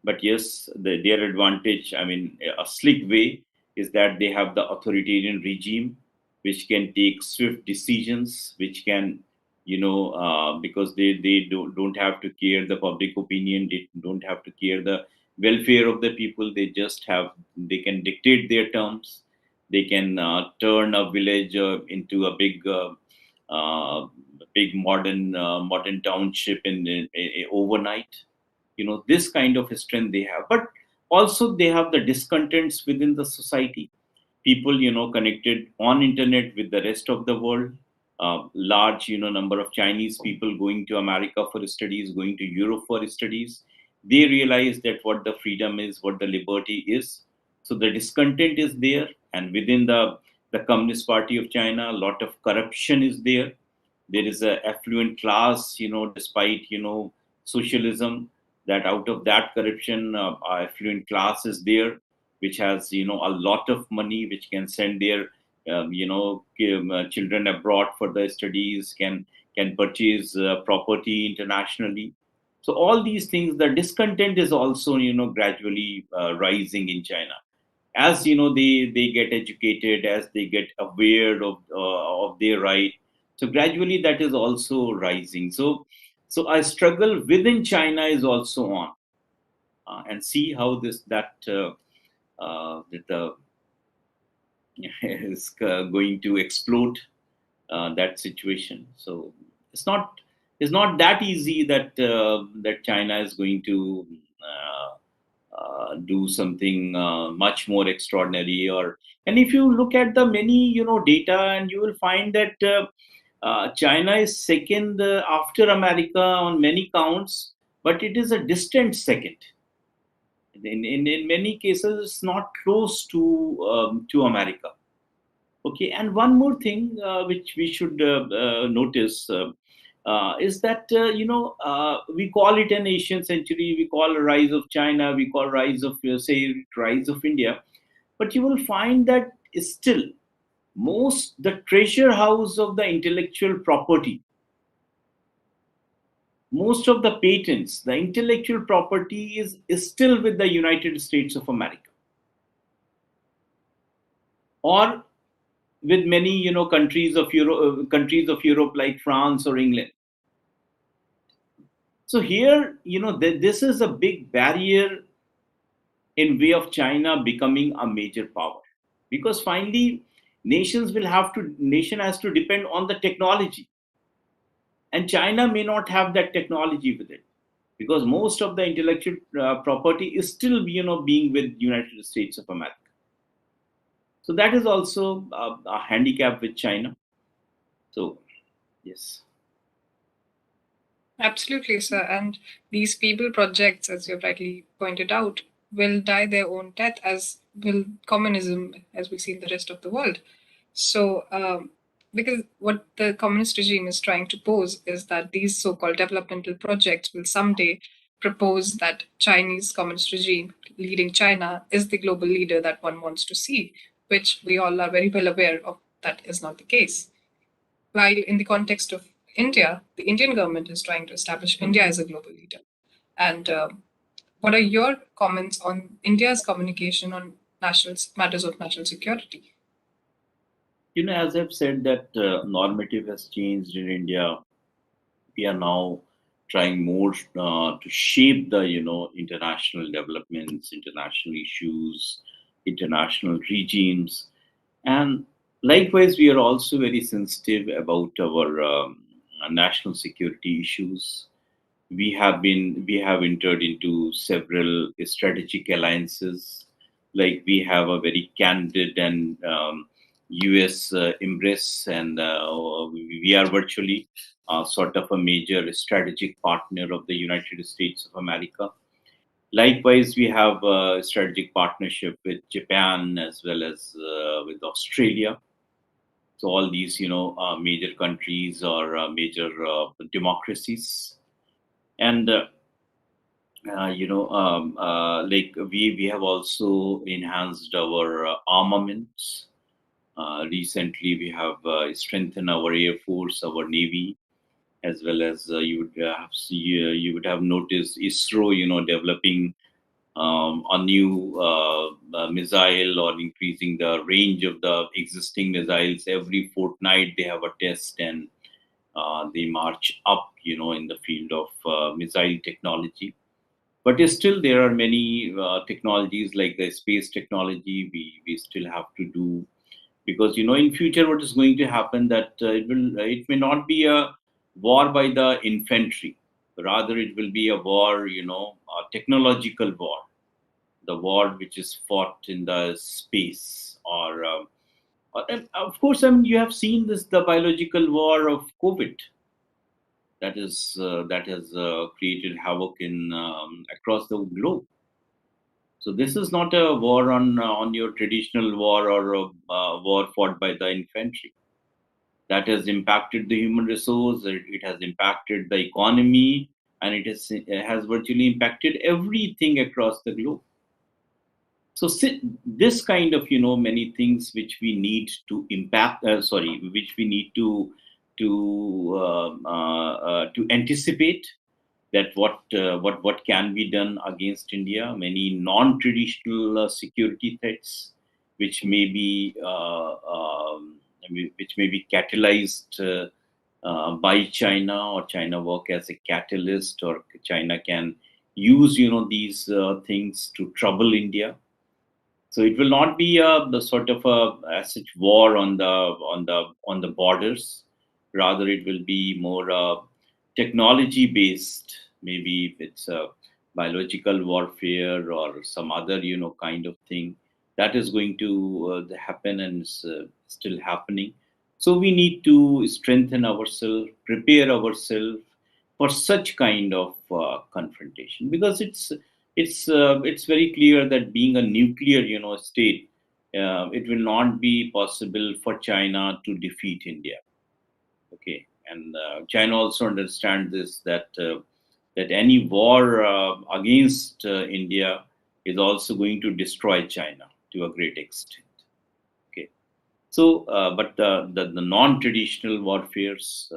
But yes, their advantage, I mean, a slick way is that they have the authoritarian regime, which can take swift decisions, which can, because they don't have to care the public opinion, they don't have to care the welfare of the people. They can dictate their terms. They can turn a village into a big uh, big modern township overnight. This kind of strength they have, but also they have the discontents within the society. People connected on internet with the rest of the world. Large number of Chinese people going to America for studies, going to Europe for studies. They realize that what the freedom is, what the liberty is. So the discontent is there, and within the Communist Party of China, a lot of corruption is there. There is a affluent class, despite socialism, that out of that corruption, affluent class is there, which has a lot of money, which can send their children abroad for their studies, can purchase property internationally. So all these things, the discontent is also gradually rising in China. As they get educated, as they get aware of their right. So gradually that is also rising. So a struggle within China is also on, and see how this that the is going to explode that situation. So it's not it's not that easy that China is going to do something much more extraordinary. Or and if you look at the many data, and you will find that China is second after America on many counts, but it is a distant second. In many cases, it's not close to America. Okay, and one more thing which we should notice is that we call it an Asian century, we call a rise of China, we call rise of say rise of India, but you will find that still most the treasure house of the intellectual property, most of the patents, the intellectual property is still with the United States of America, or with many countries of Europe like France or England. So here this is a big barrier in way of China becoming a major power, because finally nation has to depend on the technology, and China may not have that technology with it, because most of the intellectual property is still being with United States of America. So that is also a handicap with China. So yes. Absolutely, sir. And these people projects, as you've rightly pointed out, will die their own death, as will communism, as we see in the rest of the world. So, because what the communist regime is trying to pose is that these so called developmental projects will someday propose that Chinese communist regime leading China is the global leader that one wants to see, which we all are very well aware of that is not the case. While in the context of India, the Indian government is trying to establish India as a global leader. And what are your comments on India's communication on national matters of national security? As I've said, that normative has changed in India. We are now trying more to shape the international developments, international issues, international regimes, and likewise we are also very sensitive about our national security issues. We have entered into several strategic alliances. Like we have a very candid and US embrace, and we are virtually sort of a major strategic partner of the United States of America. Likewise, we have a strategic partnership with Japan as well as with Australia. So all these major countries or major democracies. And like we have also enhanced our armaments. Recently we have strengthened our air force, our navy, as well as you would have noticed ISRO developing a new missile, or increasing the range of the existing missiles. Every fortnight they have a test, and they march up in the field of missile technology. But still there are many technologies like the space technology we still have to do. because in future what is going to happen, that it may not be a war by the infantry, rather it will be a war, a technological war, the war which is fought in the space, and of course, I mean, you have seen this, the biological war of COVID, that has created havoc in across the globe. So this is not a war on your traditional war, or a war fought by the infantry. That has impacted the human resource. It has impacted the economy, and it has virtually impacted everything across the globe. So this kind of many things which we need to impact. Which we need to anticipate, that what can be done against India. Many non-traditional security threats, which may be catalyzed by China, or China work as a catalyst, or China can use these things to trouble India. So it will not be the sort of a as such war on the borders. Rather, it will be more technology based. Maybe if it's a biological warfare or some other kind of thing, that is going to happen, and is still happening. So we need to strengthen ourselves, prepare ourselves for such kind of confrontation, because it's very clear that being a nuclear state, it will not be possible for China to defeat India. Okay, and China also understands this, that any war against India is also going to destroy China to a great extent. Okay, so but the non-traditional warfares,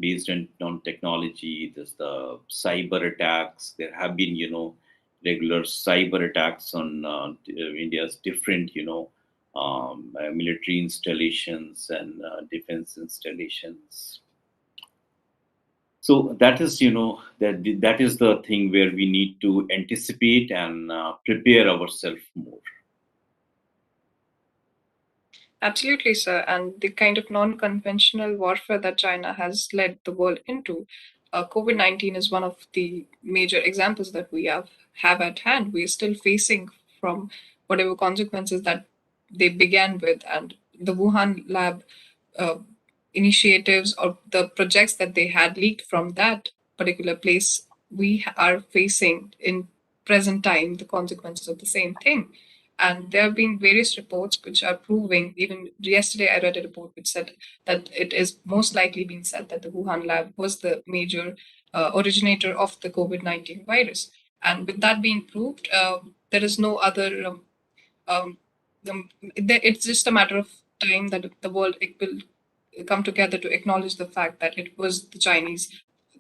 based on technology. There's the cyber attacks. There have been, regular cyber attacks on India's different, military installations and defense installations. So that is, that is the thing where we need to anticipate and prepare ourselves more. Absolutely, sir. And the kind of non conventional warfare that China has led the world into, COVID 19 is one of the major examples that we have at hand. We are still facing from whatever consequences that they began with. And the Wuhan lab uh, initiatives or the projects that they had leaked from that particular place, we are facing in present time the consequences of the same thing. And there have been various reports which are proving, even yesterday I read a report which said that it is most likely being said that the Wuhan lab was the major originator of the COVID 19 virus. And with that being proved, there is no other um, it's just a matter of time that the world it will come together to acknowledge the fact that it was the Chinese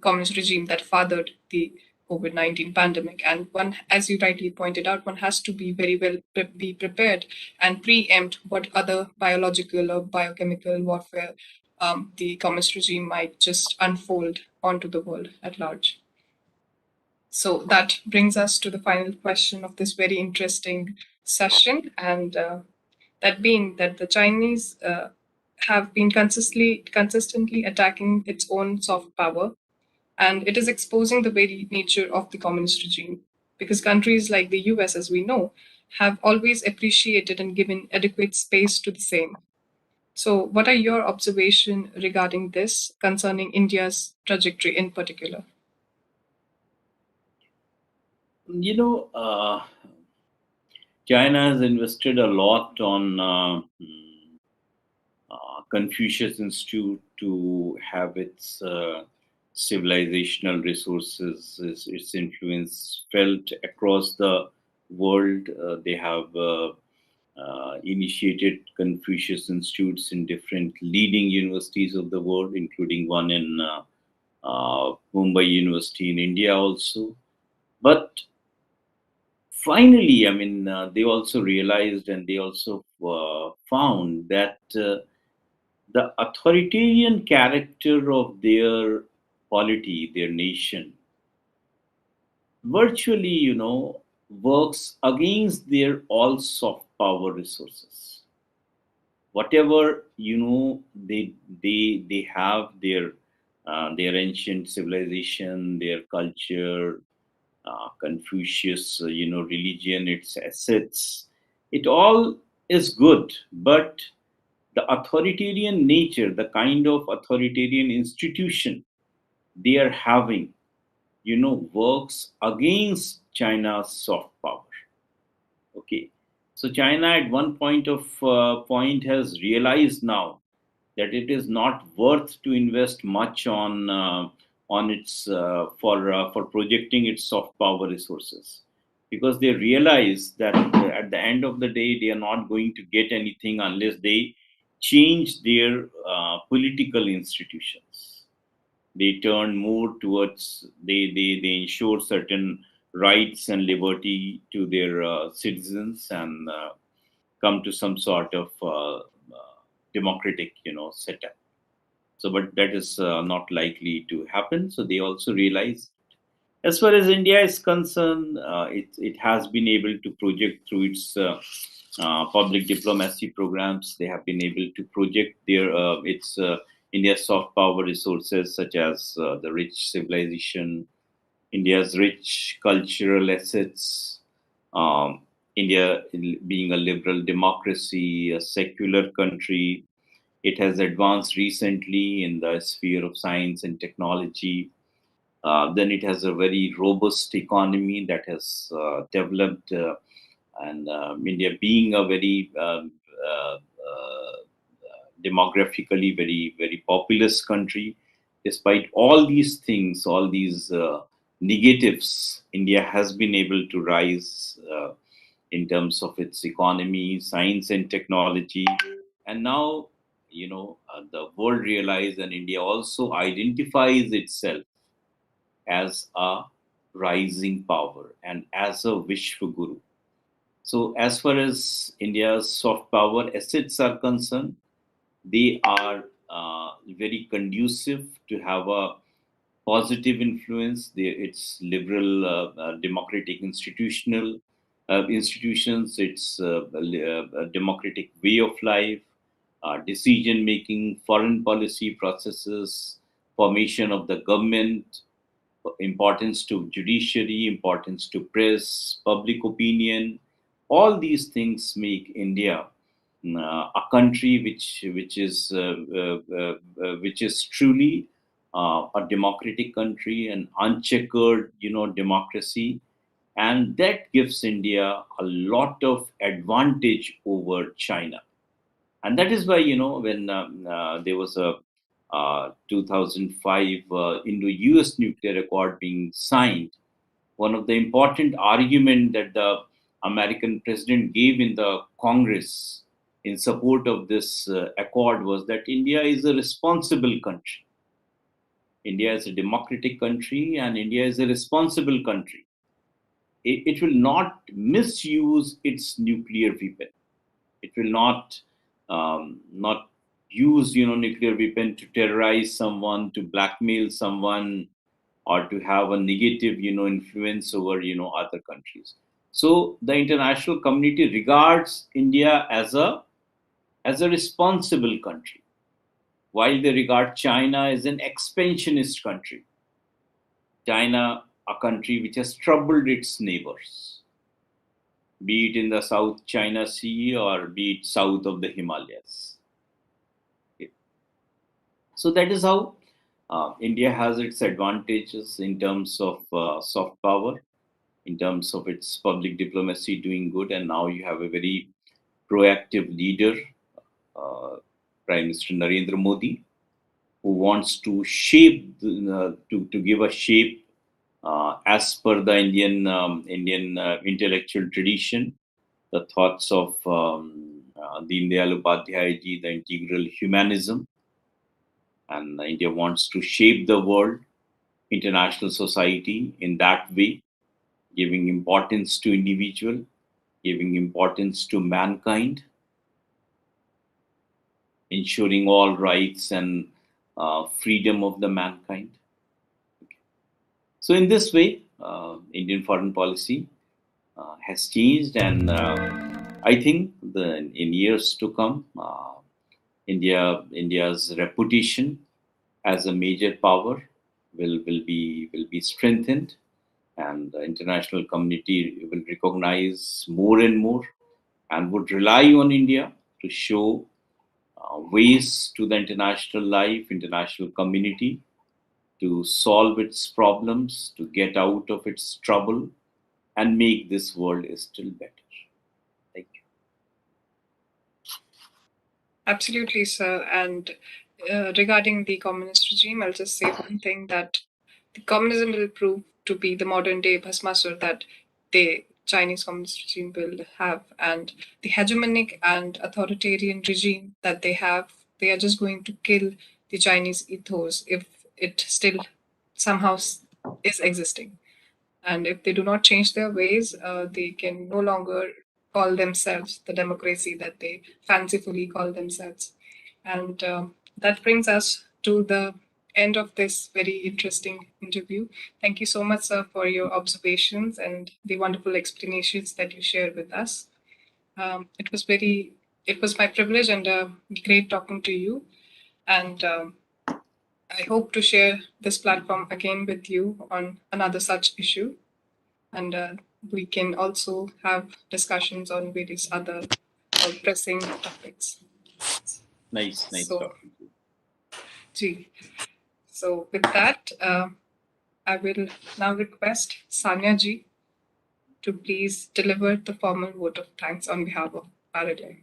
communist regime that fathered the COVID 19 pandemic. And one, as you rightly pointed out, one has to be very well be prepared and preempt what other biological or biochemical warfare the communist regime might just unfold onto the world at large. So that brings us to the final question of this very interesting session, and that being that the Chinese have been consistently attacking its own soft power, and it is exposing the very nature of the communist regime. Because countries like the US, as we know, have always appreciated and given adequate space to the same. So, what are your observations regarding this concerning India's trajectory in particular? You know, China has invested a lot on Confucius Institute to have its civilizational resources, its influence felt across the world. They have initiated Confucius Institutes in different leading universities of the world, including one in Mumbai University in India also. But finally, I mean, they also realized, and they also found that the authoritarian character of their polity, their nation, virtually, works against their all soft power resources. whatever they have their ancient civilization, their culture, Confucius, religion, its assets, it all is good. But the authoritarian nature, the kind of authoritarian institution they are having, works against China's soft power. Okay, so China at one point has realized now that it is not worth to invest much on its for projecting its soft power resources, because they realize that at the end of the day they are not going to get anything unless they change their political institutions. They turn more towards, they ensure certain rights and liberty to their citizens, and come to some sort of democratic setup. So but that is not likely to happen, so they also realize. As far as India is concerned, it has been able to project through its public diplomacy programs. They have been able to project their its India's soft power resources, such as the rich civilization, India's rich cultural assets, um, India being a liberal democracy, a secular country. It has advanced recently in the sphere of science and technology. Then it has a very robust economy that has developed, and India being a very demographically very populous country. Despite all these things, all these negatives, India has been able to rise in terms of its economy, science, and technology. And now, the world realizes, and India also identifies itself as a rising power and as a Vishwaguru. So, as far as India's soft power assets are concerned, they are very conducive to have a positive influence. It's liberal, democratic institutions. It's a democratic way of life, decision making, foreign policy processes, formation of the government, importance to judiciary, importance to press, public opinion. All these things make India a country which is truly a democratic country, an uncheckered democracy, and that gives India a lot of advantage over China. And that is why when there was a 2005 Indo-US nuclear accord being signed, one of the important argument that the American president gave in the Congress in support of this accord was that India is a responsible country. India is a democratic country, and India is a responsible country. It will not misuse its nuclear weapon. It will not use nuclear weapon to terrorize someone, to blackmail someone, or to have a negative influence over other countries. So the international community regards India as a responsible country, while they regard China as an expansionist country. China, a country which has troubled its neighbors, be it in the South China Sea or be it south of the Himalayas. Okay. So that is how India has its advantages in terms of soft power, in terms of its public diplomacy doing good, and now you have a very proactive leader, uh, Prime Minister Narendra Modi, who wants to to give a shape as per the Indian intellectual tradition, the thoughts of Deen Dayal Upadhyay ji, the integral humanism, and India wants to shape the world, international society in that way, giving importance to individual, giving importance to mankind, ensuring all rights and freedom of the mankind. So in this way, Indian foreign policy has changed, and I think in years to come, India's reputation as a major power will be strengthened, and the international community will recognize more and more and would rely on India to show ways to the international life, international community to solve its problems, to get out of its trouble, and make this world still better. Thank you. Absolutely, sir. And regarding the communist regime, I'll just say one thing, that the communism will prove to be the modern day Bhasmasur that the Chinese communist regime will have, and the hegemonic and authoritarian regime that they have, they are just going to kill the Chinese ethos if it still somehow is existing. And if they do not change their ways, they can no longer call themselves the democracy that they fancifully call themselves. And that brings us to the end of this very interesting interview. Thank you so much, sir, for your observations and the wonderful explanations that you shared with us. It was my privilege and great talking to you. And I hope to share this platform again with you on another such issue. And we can also have discussions on various other pressing topics. Nice So, talking to you. gee. So with that, I will now request Sanya ji to please deliver the formal vote of thanks on behalf of Paradigm.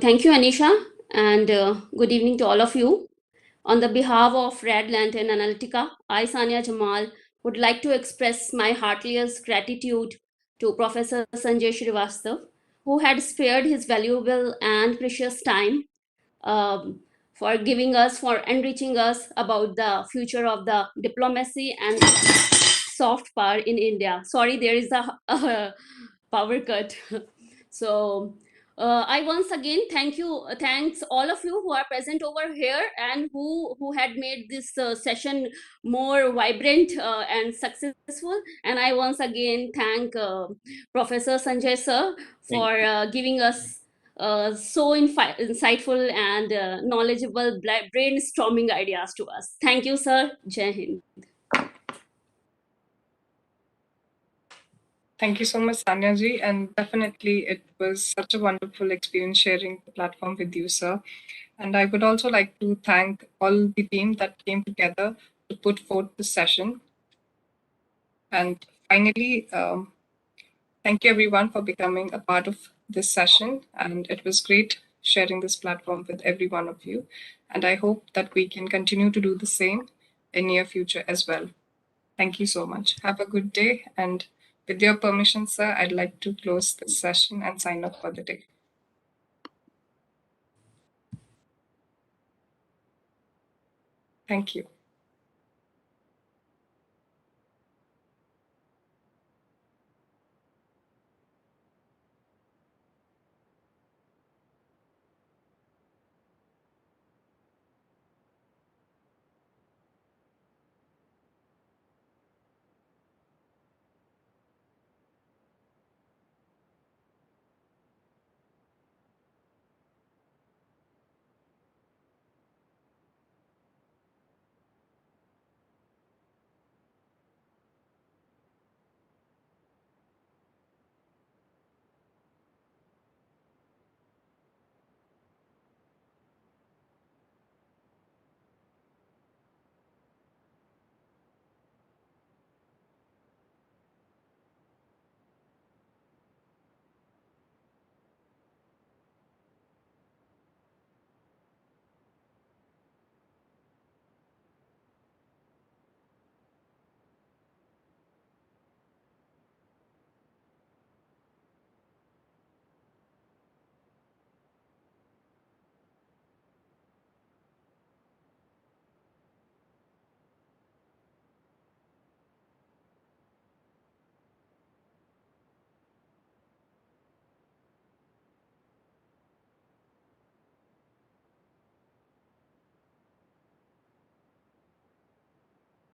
Thank you, Anisha, and good evening to all of you. On the behalf of Red Lantern Analytica, I, Sania Jamal, would like to express my heartiest gratitude to Professor Sanjay Srivastav, who had spared his valuable and precious time for enriching us about the future of the diplomacy and soft power in India. Sorry, there is a power cut. So I once again thanks all of you who are present over here and who had made this session more vibrant and successful. And I once again thank Professor Sanjay sir for giving us so insightful and knowledgeable brainstorming ideas to us. Thank you, sir. Jai Hind. Thank you so much, Sanya ji. And definitely, it was such a wonderful experience sharing the platform with you, sir. And I would also like to thank all the team that came together to put forth this session. And finally, thank you everyone for becoming a part of this session. And it was great sharing this platform with every one of you. And I hope that we can continue to do the same in near future as well. Thank you so much. Have a good day. And with your permission, sir, I'd like to close this session and sign off for the day. Thank you.